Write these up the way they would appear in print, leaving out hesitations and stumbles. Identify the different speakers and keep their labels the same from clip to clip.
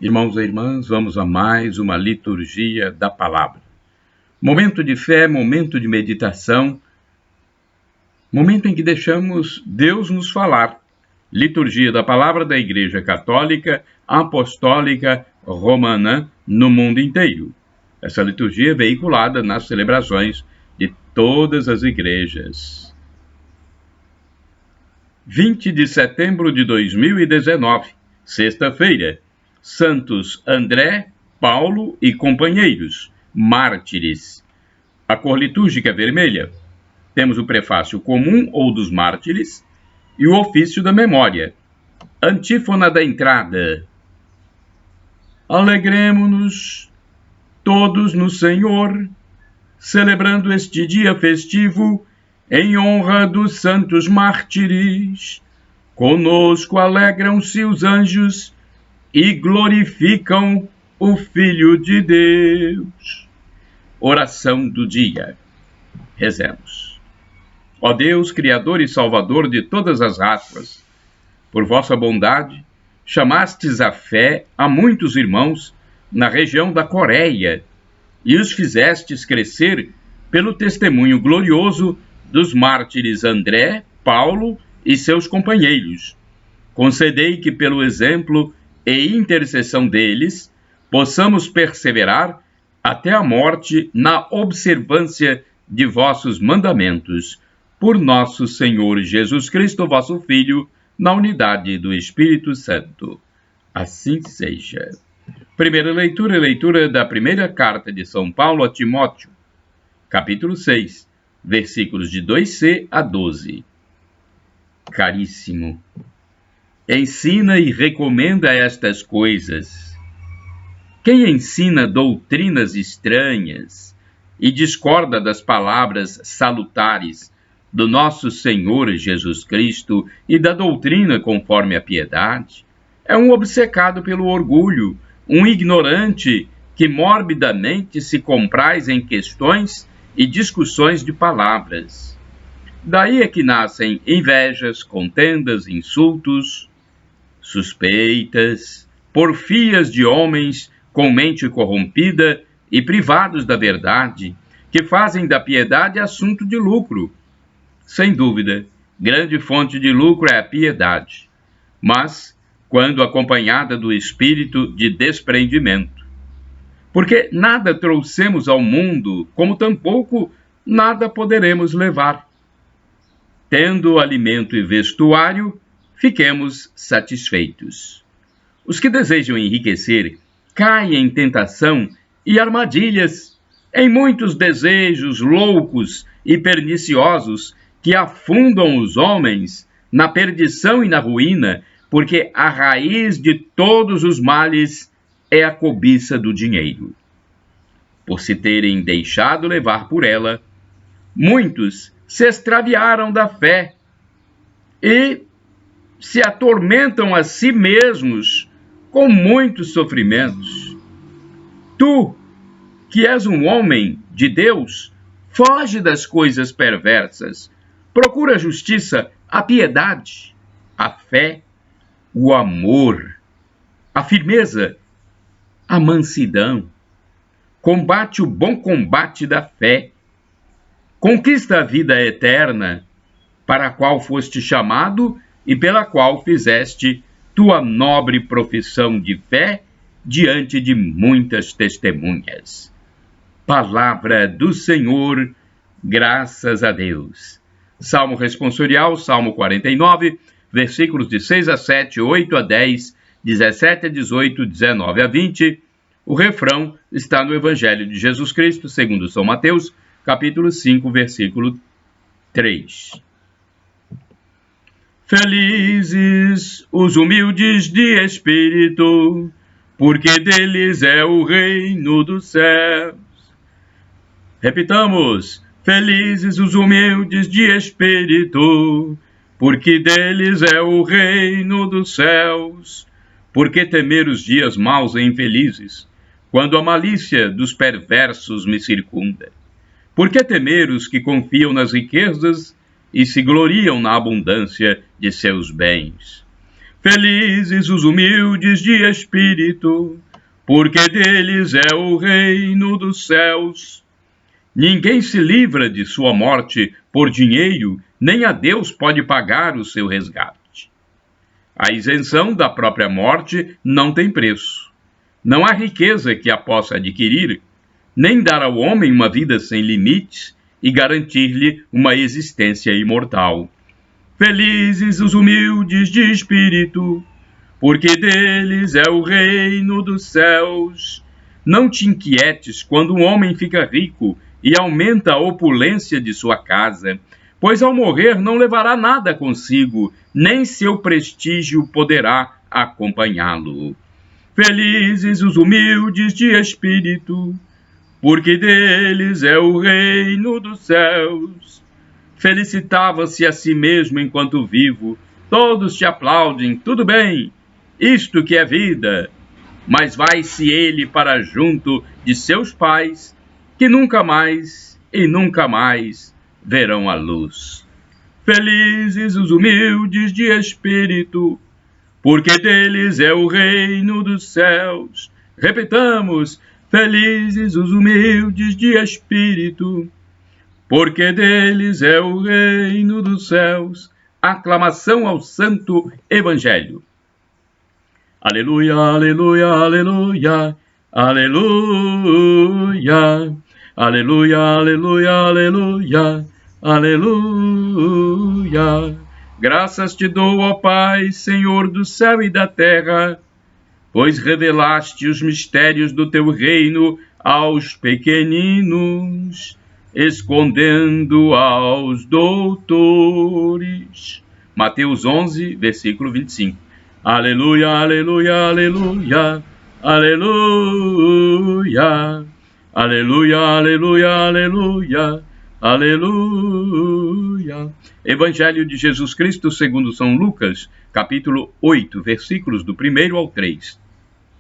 Speaker 1: Irmãos e irmãs, vamos a mais uma liturgia da palavra. Momento de fé, momento de meditação, momento em que deixamos Deus nos falar. Liturgia da palavra da Igreja Católica Apostólica Romana no mundo inteiro. Essa liturgia é veiculada nas celebrações de todas as igrejas. 20 de setembro de 2019, sexta-feira. Santos André, Paulo e companheiros, mártires. A cor litúrgica é vermelha. Temos o prefácio comum ou dos mártires e o ofício da memória. Antífona da entrada. Alegremo-nos todos no Senhor, celebrando este dia festivo em honra dos santos mártires. Conosco alegram-se os anjos e glorificam o Filho de Deus. Oração do dia. Rezemos. Ó Deus, Criador e Salvador de todas as raças, por vossa bondade, chamastes à fé a muitos irmãos na região da Coreia e os fizestes crescer pelo testemunho glorioso dos mártires André, Paulo e seus companheiros. Concedei que pelo exemplo e intercessão deles, possamos perseverar até a morte na observância de vossos mandamentos. Por nosso Senhor Jesus Cristo, vosso Filho, na unidade do Espírito Santo. Assim seja. Primeira leitura da primeira carta de São Paulo a Timóteo, capítulo 6, versículos de 2c a 12. Caríssimo, ensina e recomenda estas coisas. Quem ensina doutrinas estranhas e discorda das palavras salutares do nosso Senhor Jesus Cristo e da doutrina conforme a piedade, é um obcecado pelo orgulho, um ignorante que morbidamente se compraz em questões e discussões de palavras. Daí é que nascem invejas, contendas, insultos, suspeitas, porfias de homens com mente corrompida e privados da verdade, que fazem da piedade assunto de lucro. Sem dúvida, grande fonte de lucro é a piedade, mas quando acompanhada do espírito de desprendimento. Porque nada trouxemos ao mundo, como tampouco nada poderemos levar. Tendo alimento e vestuário, fiquemos satisfeitos. Os que desejam enriquecer caem em tentação e armadilhas, em muitos desejos loucos e perniciosos que afundam os homens na perdição e na ruína, porque a raiz de todos os males é a cobiça do dinheiro. Por se terem deixado levar por ela, muitos se extraviaram da fé e se atormentam a si mesmos com muitos sofrimentos. Tu, que és um homem de Deus, foge das coisas perversas, procura a justiça, a piedade, a fé, o amor, a firmeza, a mansidão. Combate o bom combate da fé. Conquista a vida eterna, para a qual foste chamado e pela qual fizeste tua nobre profissão de fé diante de muitas testemunhas. Palavra do Senhor, graças a Deus. Salmo responsorial, Salmo 49, versículos de 6 a 7, 8 a 10, 17 a 18, 19 a 20. O refrão está no Evangelho de Jesus Cristo, segundo São Mateus, capítulo 5, versículo 3. Felizes os humildes de espírito, porque deles é o reino dos céus. Repitamos: felizes os humildes de espírito, porque deles é o reino dos céus. Por que temer os dias maus e infelizes, quando a malícia dos perversos me circunda? Por que temer os que confiam nas riquezas e se gloriam na abundância de seus bens? Felizes os humildes de espírito, porque deles é o reino dos céus. Ninguém se livra de sua morte por dinheiro, nem a Deus pode pagar o seu resgate. A isenção da própria morte não tem preço. Não há riqueza que a possa adquirir, nem dar ao homem uma vida sem limites e garantir-lhe uma existência imortal. Felizes os humildes de espírito, porque deles é o reino dos céus. Não te inquietes quando um homem fica rico e aumenta a opulência de sua casa, pois ao morrer não levará nada consigo, nem seu prestígio poderá acompanhá-lo. Felizes os humildes de espírito, porque deles é o reino dos céus. Felicitava-se a si mesmo enquanto vivo, todos te aplaudem, tudo bem, isto que é vida. Mas vai-se ele para junto de seus pais, que nunca mais e nunca mais verão a luz. Felizes os humildes de espírito, porque deles é o reino dos céus. Repetamos, felizes os humildes de espírito, porque deles é o reino dos céus. Aclamação ao Santo Evangelho. Aleluia, aleluia, aleluia, aleluia, aleluia, aleluia, aleluia, aleluia. Graças te dou, ó Pai, Senhor do céu e da terra, pois revelaste os mistérios do teu reino aos pequeninos, escondendo aos doutores. Mateus 11, versículo 25. Aleluia, aleluia, aleluia, aleluia, aleluia, aleluia, aleluia, aleluia. Evangelho de Jesus Cristo segundo São Lucas, capítulo 8, versículos do 1 ao 3.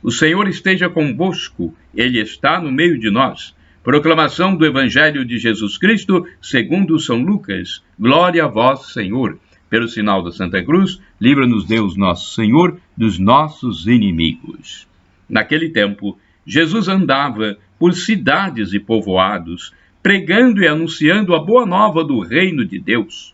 Speaker 1: O Senhor esteja convosco, Ele está no meio de nós. Proclamação do Evangelho de Jesus Cristo segundo São Lucas. Glória a vós, Senhor. Pelo sinal da Santa Cruz, livra-nos Deus nosso Senhor dos nossos inimigos. Naquele tempo, Jesus andava por cidades e povoados, pregando e anunciando a boa nova do reino de Deus.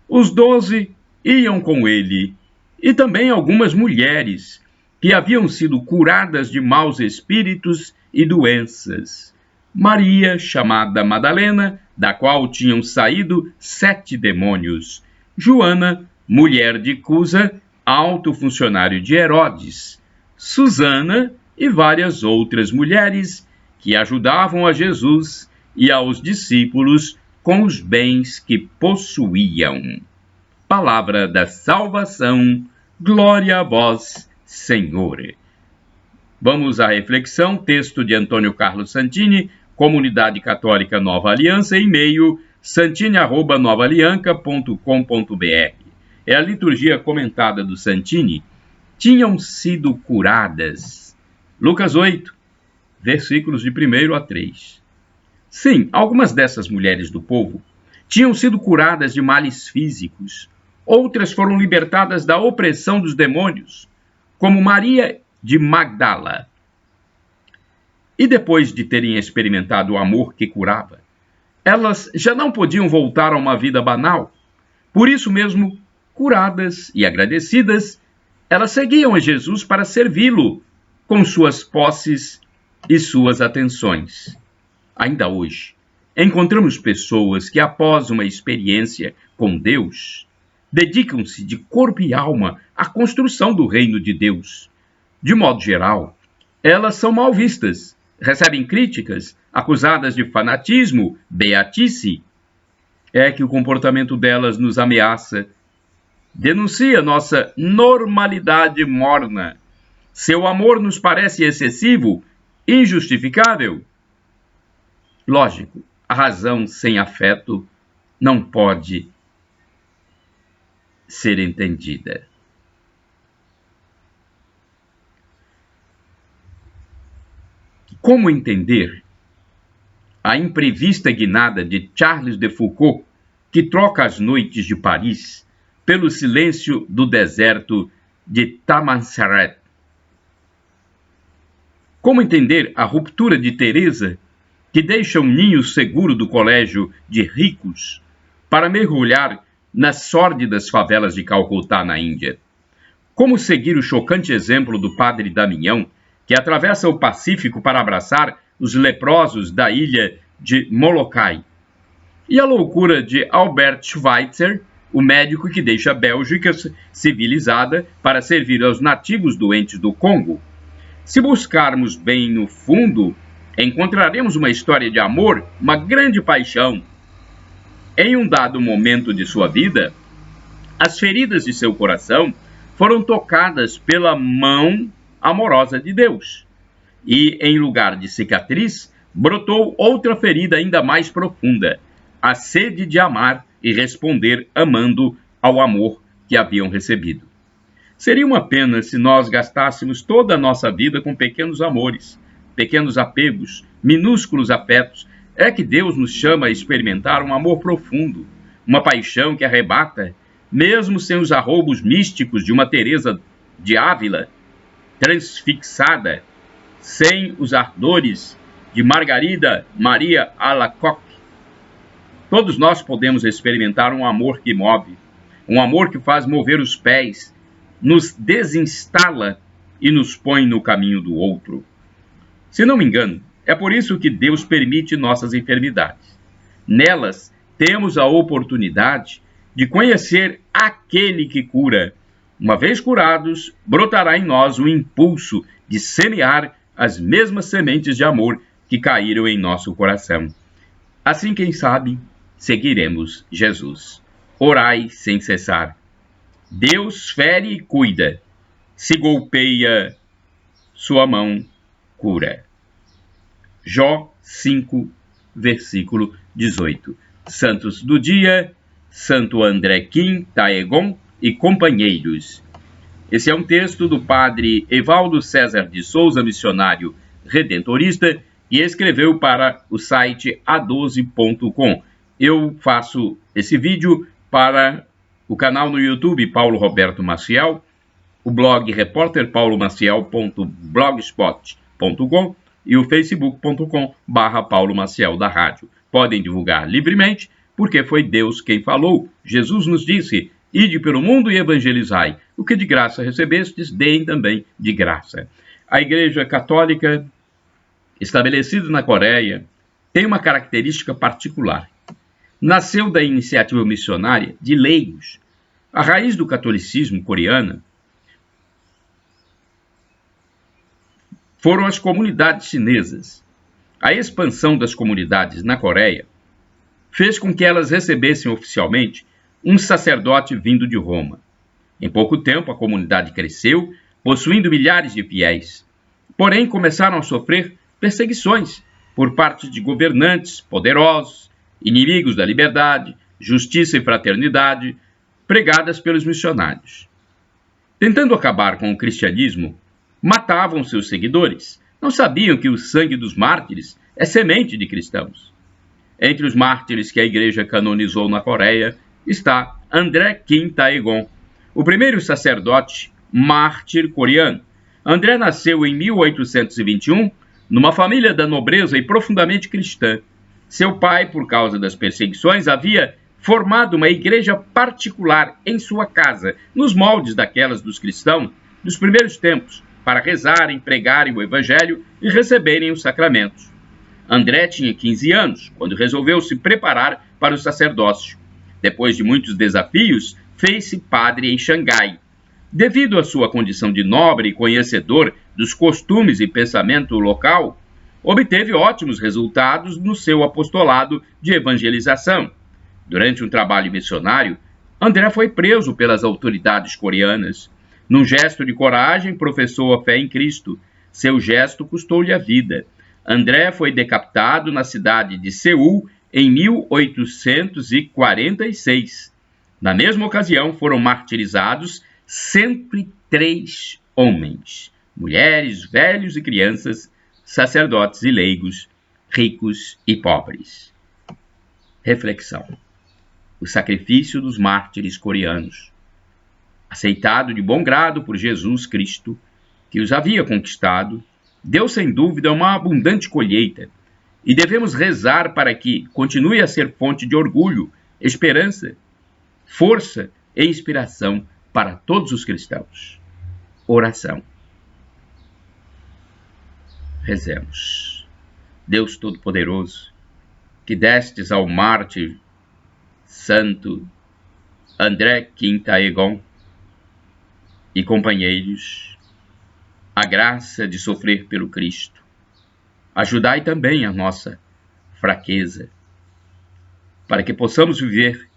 Speaker 1: Os 12 iam com ele, e também algumas mulheres que haviam sido curadas de maus espíritos e doenças. Maria, chamada Madalena, da qual tinham saído 7 demônios. Joana, mulher de Cusa, alto funcionário de Herodes. Susana e várias outras mulheres que ajudavam a Jesus e aos discípulos com os bens que possuíam. Palavra da salvação, glória a vós, Senhor. Vamos à reflexão, texto de Antônio Carlos Santini, Comunidade Católica Nova Aliança, e-mail santini@novaalianca.com.br. É a liturgia comentada do Santini. Tinham sido curadas. Lucas 8, versículos de 1 a 3. Sim, algumas dessas mulheres do povo tinham sido curadas de males físicos. Outras foram libertadas da opressão dos demônios, como Maria de Magdala. E depois de terem experimentado o amor que curava, elas já não podiam voltar a uma vida banal. Por isso mesmo, curadas e agradecidas, elas seguiam a Jesus para servi-lo com suas posses e suas atenções. Ainda hoje, encontramos pessoas que, após uma experiência com Deus, dedicam-se de corpo e alma à construção do reino de Deus. De modo geral, elas são mal vistas, recebem críticas, acusadas de fanatismo, beatice. É que o comportamento delas nos ameaça, denuncia nossa normalidade morna. Seu amor nos parece excessivo, injustificável. Lógico, a razão sem afeto não pode ser entendida. Como entender a imprevista guinada de Charles de Foucault, que troca as noites de Paris pelo silêncio do deserto de Tamansaret. Como entender a ruptura de Teresa, que deixa um ninho seguro do colégio de ricos para mergulhar nas sórdidas favelas de Calcutá, na Índia? Como seguir o chocante exemplo do padre Damião, que atravessa o Pacífico para abraçar os leprosos da ilha de Molokai? E a loucura de Albert Schweitzer, o médico que deixa a Bélgica civilizada para servir aos nativos doentes do Congo? Se buscarmos bem no fundo, encontraremos uma história de amor, uma grande paixão. Em um dado momento de sua vida, as feridas de seu coração foram tocadas pela mão amorosa de Deus. E, em lugar de cicatriz, brotou outra ferida ainda mais profunda, a sede de amar e responder amando ao amor que haviam recebido. Seria uma pena se nós gastássemos toda a nossa vida com pequenos amores, pequenos apegos, minúsculos afetos. É que Deus nos chama a experimentar um amor profundo, uma paixão que arrebata, mesmo sem os arroubos místicos de uma Teresa de Ávila, transfixada, sem os ardores de Margarida Maria Alacoque. Todos nós podemos experimentar um amor que move, um amor que faz mover os pés, nos desinstala e nos põe no caminho do outro. Se não me engano, é por isso que Deus permite nossas enfermidades. Nelas, temos a oportunidade de conhecer aquele que cura. Uma vez curados, brotará em nós o impulso de semear as mesmas sementes de amor que caíram em nosso coração. Assim, quem sabe, seguiremos Jesus. Orai sem cessar. Deus fere e cuida. Se golpeia, sua mão cura. Jó 5, versículo 18. Santos do dia, Santo André Kim Taegon e companheiros. Esse é um texto do padre Evaldo César de Souza, missionário redentorista, e escreveu para o site a12.com. Eu faço esse vídeo para o canal no YouTube Paulo Roberto Maciel, o blog repórterpaulomaciel.blogspot.com e o facebook.com/Paulo Maciel da Rádio. Podem divulgar livremente, porque foi Deus quem falou. Jesus nos disse: ide pelo mundo e evangelizai. O que de graça recebestes, deem também de graça. A Igreja Católica, estabelecida na Coreia, tem uma característica particular. Nasceu da iniciativa missionária de leigos. A raiz do catolicismo coreano foram as comunidades chinesas. A expansão das comunidades na Coreia fez com que elas recebessem oficialmente um sacerdote vindo de Roma. Em pouco tempo, a comunidade cresceu, possuindo milhares de fiéis. Porém, começaram a sofrer perseguições por parte de governantes poderosos, inimigos da liberdade, justiça e fraternidade, pregadas pelos missionários. Tentando acabar com o cristianismo, matavam seus seguidores. Não sabiam que o sangue dos mártires é semente de cristãos. Entre os mártires que a igreja canonizou na Coreia está André Kim Taegon, o primeiro sacerdote mártir coreano. André nasceu em 1821 numa família da nobreza e profundamente cristã. Seu pai, por causa das perseguições, havia formado uma igreja particular em sua casa, nos moldes daquelas dos cristãos dos primeiros tempos, para rezarem, pregarem o evangelho e receberem os sacramentos. André tinha 15 anos, quando resolveu se preparar para o sacerdócio. Depois de muitos desafios, fez-se padre em Xangai. Devido à sua condição de nobre e conhecedor dos costumes e pensamento local, obteve ótimos resultados no seu apostolado de evangelização. Durante um trabalho missionário, André foi preso pelas autoridades coreanas. Num gesto de coragem, professou a fé em Cristo. Seu gesto custou-lhe a vida. André foi decapitado na cidade de Seul em 1846. Na mesma ocasião, foram martirizados 103 homens, mulheres, velhos e crianças, sacerdotes e leigos, ricos e pobres. Reflexão: o sacrifício dos mártires coreanos, aceitado de bom grado por Jesus Cristo, que os havia conquistado, deu sem dúvida uma abundante colheita, e devemos rezar para que continue a ser fonte de orgulho, esperança, força e inspiração para todos os cristãos. Oração. Rezemos. Deus Todo-Poderoso, que destes ao mártir santo André Quinta-Egon e companheiros a graça de sofrer pelo Cristo, ajudai também a nossa fraqueza, para que possamos viver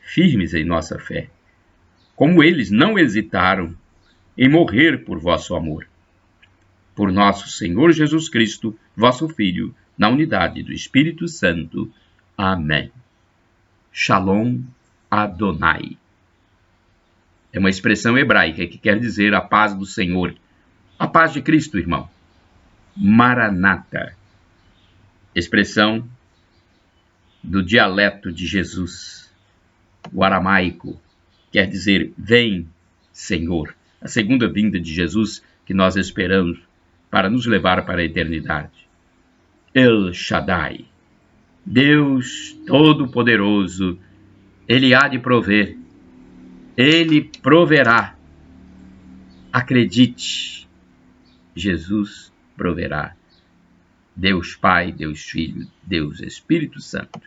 Speaker 1: firmes em nossa fé, como eles não hesitaram em morrer por vosso amor. Por nosso Senhor Jesus Cristo, vosso Filho, na unidade do Espírito Santo. Amém. Shalom Adonai. É uma expressão hebraica que quer dizer a paz do Senhor. A paz de Cristo, irmão. Maranata. Expressão do dialeto de Jesus. O aramaico quer dizer vem, Senhor. A segunda vinda de Jesus que nós esperamos para nos levar para a eternidade. El Shaddai, Deus Todo-Poderoso, Ele há de prover, Ele proverá. Acredite, Jesus proverá. Deus Pai, Deus Filho, Deus Espírito Santo.